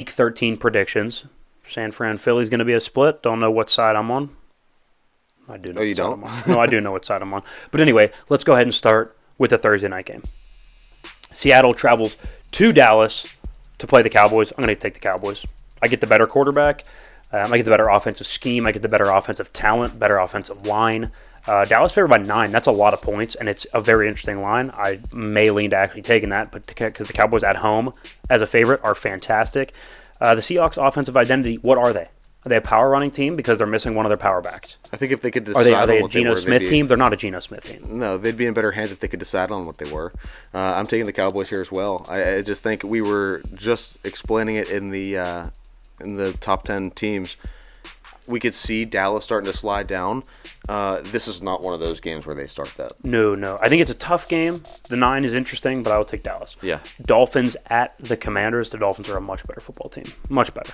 Week 13 predictions. San Fran Philly's going to be a split. Don't know what side I'm on. I do know. Oh, you don't? No, I do know what side I'm on. But anyway, let's go ahead and start with the Thursday night game. Seattle travels to Dallas to play the Cowboys. I'm going to take the Cowboys. I get the better quarterback. I get the better offensive scheme. I get the better offensive talent, better offensive line. Dallas favored by 9. That's a lot of points, and it's a very interesting line. I may lean to actually taking that, but because the Cowboys at home as a favorite are fantastic. The Seahawks' offensive identity, what are they? Are they a power running team because they're missing one of their power backs? I think if they could decide Are they on a what Geno they were, Smith team? They're not a Geno Smith team. No, they'd be in better hands if they could decide on what they were. I'm taking the Cowboys here as well. I just think we were just explaining it in the top 10 teams. We could see Dallas starting to slide down. This is not one of those games where they start that. No. I think it's a tough game. The 9 is interesting, but I will take Dallas. Yeah. Dolphins at the Commanders. The Dolphins are a much better football team. Much better.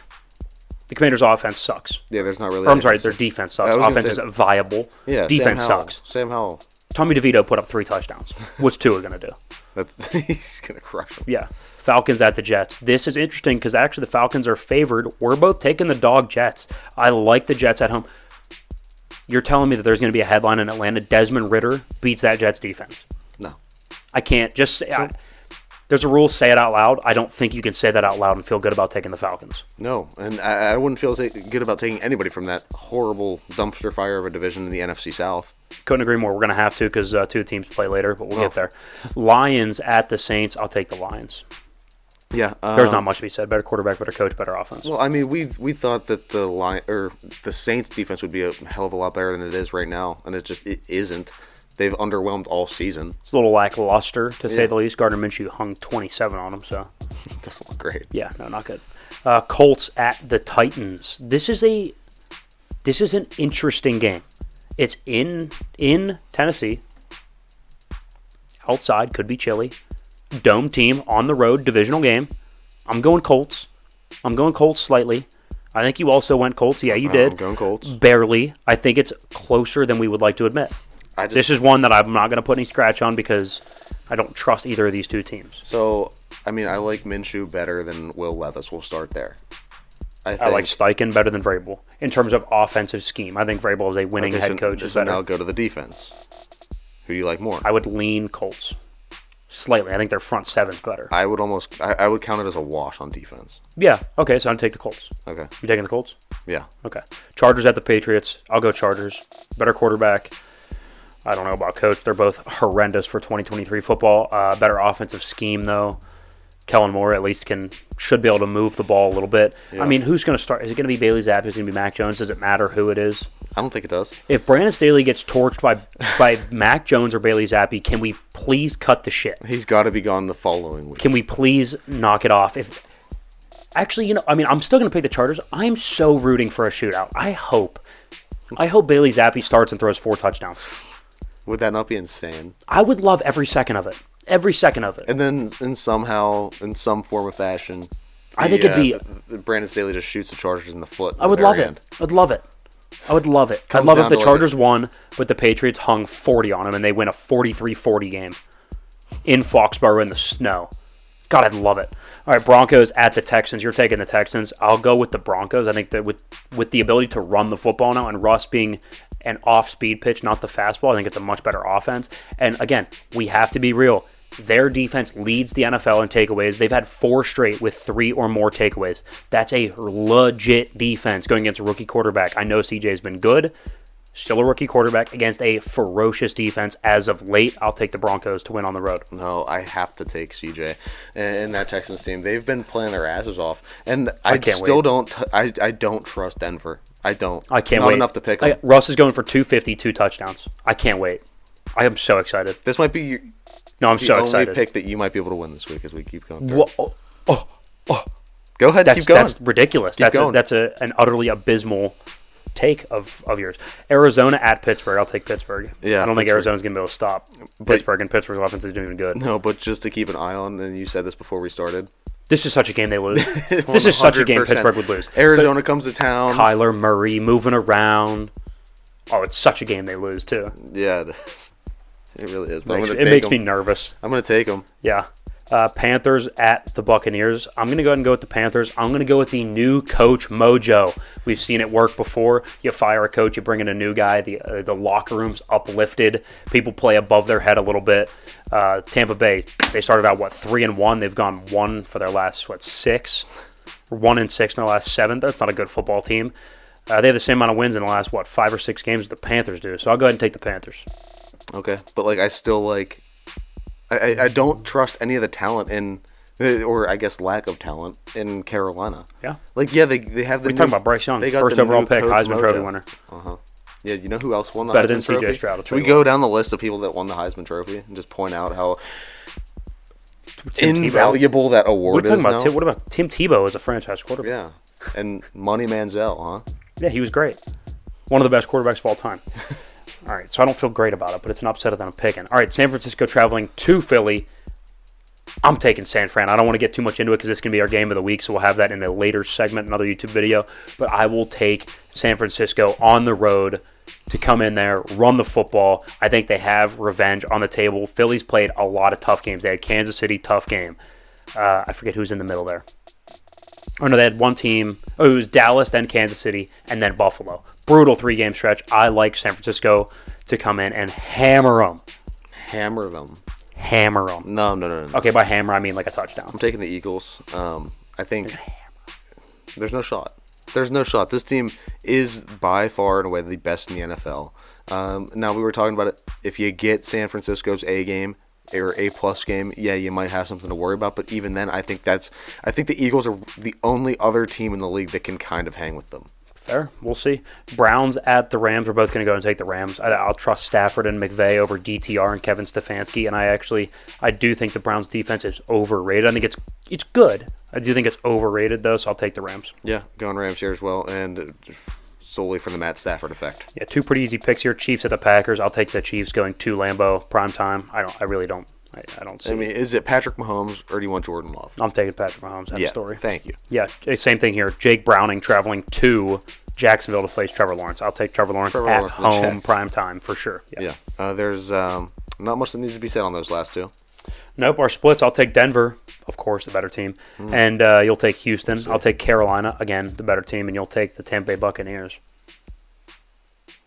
The Commanders' offense sucks. Yeah, there's not really. Or, I'm sorry, their defense sucks. Offense is viable. Yeah, defense sucks. Sam Howell. Tommy DeVito put up 3 touchdowns. What's Tua going to do? He's going to crush them. Yeah. Falcons at the Jets. This is interesting because actually the Falcons are favored. We're both taking the dog Jets. I like the Jets at home. You're telling me that there's going to be a headline in Atlanta, Desmond Ridder beats that Jets defense. No. I can't just say there's a rule, say it out loud. I don't think you can say that out loud and feel good about taking the Falcons. No, and I wouldn't feel good about taking anybody from that horrible dumpster fire of a division in the NFC South. Couldn't agree more. We're going to have to because 2 teams play later, but we'll get there. Lions at the Saints. I'll take the Lions. Yeah, there's not much to be said. Better quarterback, better coach, better offense. Well, I mean, we thought that the Saints defense would be a hell of a lot better than it is right now, and it isn't. They've underwhelmed all season. It's a little lackluster, to say the least. Gardner Minshew hung 27 on them, so. Doesn't look great. Yeah, no, not good. Colts at the Titans. This is an interesting game. It's in Tennessee. Outside, could be chilly. Dome team, on the road, divisional game. I'm going Colts. I'm going Colts slightly. I think you also went Colts. Yeah, you did. I'm going Colts. Barely. I think it's closer than we would like to admit. This is one that I'm not going to put any scratch on because I don't trust either of these 2 teams. So, I mean, I like Minshew better than Will Levis. We'll start there. I like Steichen better than Vrabel in terms of offensive scheme. I think Vrabel is a winning head coach. So now go to the defense. Who do you like more? I would lean Colts slightly. I think their front 7's better. I would count it as a wash on defense. Yeah. Okay, so I'd take the Colts. Okay. You taking the Colts? Yeah. Okay. Chargers at the Patriots. I'll go Chargers. Better quarterback. I don't know about coach. They're both horrendous for 2023 football. Better offensive scheme, though. Kellen Moore at least should be able to move the ball a little bit. Yeah. I mean, who's going to start? Is it going to be Bailey Zappi? Is it going to be Mac Jones? Does it matter who it is? I don't think it does. If Brandon Staley gets torched by Mac Jones or Bailey Zappi, can we please cut the shit? He's got to be gone the following week. Can we please knock it off? Actually, I'm still going to pick the Chargers. I'm so rooting for a shootout. I hope Bailey Zappi starts and throws 4 touchdowns. Would that not be insane? I would love every second of it. Every second of it. And then somehow, in some form or fashion, I think it'd be Brandon Staley just shoots the Chargers in the foot. I would love it. I'd love it. I'd love it. I'd love if the Chargers won, but the Patriots hung 40 on them and they win a 43-40 game in Foxborough in the snow. God, I'd love it. All right, Broncos at the Texans. You're taking the Texans. I'll go with the Broncos. I think that with the ability to run the football now and Russ being an off-speed pitch, not the fastball, I think it's a much better offense. And again, we have to be real. Their defense leads the NFL in takeaways. They've had 4 straight with 3 or more takeaways. That's a legit defense going against a rookie quarterback. I know CJ's been good. Still a rookie quarterback against a ferocious defense as of late. I'll take the Broncos to win on the road. No, I have to take CJ and that Texans team. They've been playing their asses off, and I don't trust Denver. I don't. I can't Not wait. enough to pick them. Russ is going for 250, 2 touchdowns. I can't wait. I am so excited. This might be I'm so excited. The only pick that you might be able to win this week as we keep going through. Go ahead, keep going. That's ridiculous. That's an utterly abysmal take of yours. Arizona at Pittsburgh. I'll take Pittsburgh. Yeah, I don't think Arizona's going to be able to stop Pittsburgh, and Pittsburgh's offense isn't even good. No, but just to keep an eye on, and you said this before we started. This is such a game they lose. This is such a game Pittsburgh would lose. Arizona comes to town. Kyler Murray moving around. Oh, it's such a game they lose, too. Yeah, it is. It really is. It makes me nervous. I'm going to take them. Yeah. Panthers at the Buccaneers. I'm going to go ahead and go with the Panthers. I'm going to go with the new coach mojo. We've seen it work before. You fire a coach, you bring in a new guy. The locker room's uplifted. People play above their head a little bit. Tampa Bay, they started out, 3-1. They've gone 1 for their last, 6? 1-6 in their last 7. That's not a good football team. They have the same amount of wins in the last, 5 or 6 games as the Panthers do. So I'll go ahead and take the Panthers. Okay, but I still I don't trust any of the talent in, or I guess lack of talent in Carolina. Yeah. They have the. We're talking about Bryce Young, first overall pick, Heisman Trophy winner. Yeah, you know who else won the Better Heisman Trophy? Better than C.J. Stroud. Should we go down the list of people that won the Heisman Trophy and just point out how invaluable that award is now? What about Tim Tebow as a franchise quarterback? Yeah, and Money Manziel, huh? Yeah, he was great. One of the best quarterbacks of all time. All right, so I don't feel great about it, but it's an upset that I'm picking. All right, San Francisco traveling to Philly. I'm taking San Fran. I don't want to get too much into it because this can be our game of the week, so we'll have that in a later segment, another YouTube video. But I will take San Francisco on the road to come in there, run the football. I think they have revenge on the table. Philly's played a lot of tough games. They had Kansas City, tough game. I forget who's in the middle there. Oh, no, they had one team. Oh, it was Dallas, then Kansas City, and then Buffalo. Brutal 3-game stretch. I like San Francisco to come in and hammer them. Hammer them. Hammer them. No. Okay, by hammer, I mean like a touchdown. I'm taking the Eagles. I think there's no shot. There's no shot. This team is by far and away the best in the NFL. Now, we were talking about it. If you get San Francisco's A game, or A-plus game, yeah, you might have something to worry about. But even then, I think the Eagles are the only other team in the league that can kind of hang with them. Fair. We'll see. Browns at the Rams. We're both going to go and take the Rams. I'll trust Stafford and McVay over DTR and Kevin Stefanski. And I do think the Browns defense is overrated. I think it's good. I do think it's overrated, though, so I'll take the Rams. Yeah, going Rams here as well. And solely for the Matt Stafford effect. Yeah, 2 pretty easy picks here. Chiefs at the Packers. I'll take the Chiefs going to Lambeau prime time. I really don't. I don't see. I mean, is it Patrick Mahomes or do you want Jordan Love? I'm taking Patrick Mahomes. End story. Thank you. Yeah, same thing here. Jake Browning traveling to Jacksonville to face Trevor Lawrence. I'll take Trevor Lawrence at home prime time for sure. Yeah. There's not much that needs to be said on those last 2. Nope, our splits. I'll take Denver, of course, the better team. And you'll take Houston. I'll take Carolina, again, the better team. And you'll take the Tampa Bay Buccaneers.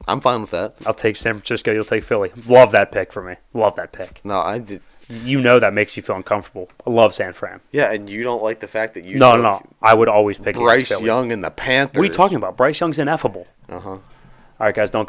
I'm fine with that. I'll take San Francisco. You'll take Philly. Love that pick for me. Love that pick. No, I did. You know that makes you feel uncomfortable. I love San Fran. Yeah, and you don't like the fact that you No. I would always pick Bryce Young and the Panthers. What are you talking about? Bryce Young's ineffable. Uh-huh. All right, guys, don't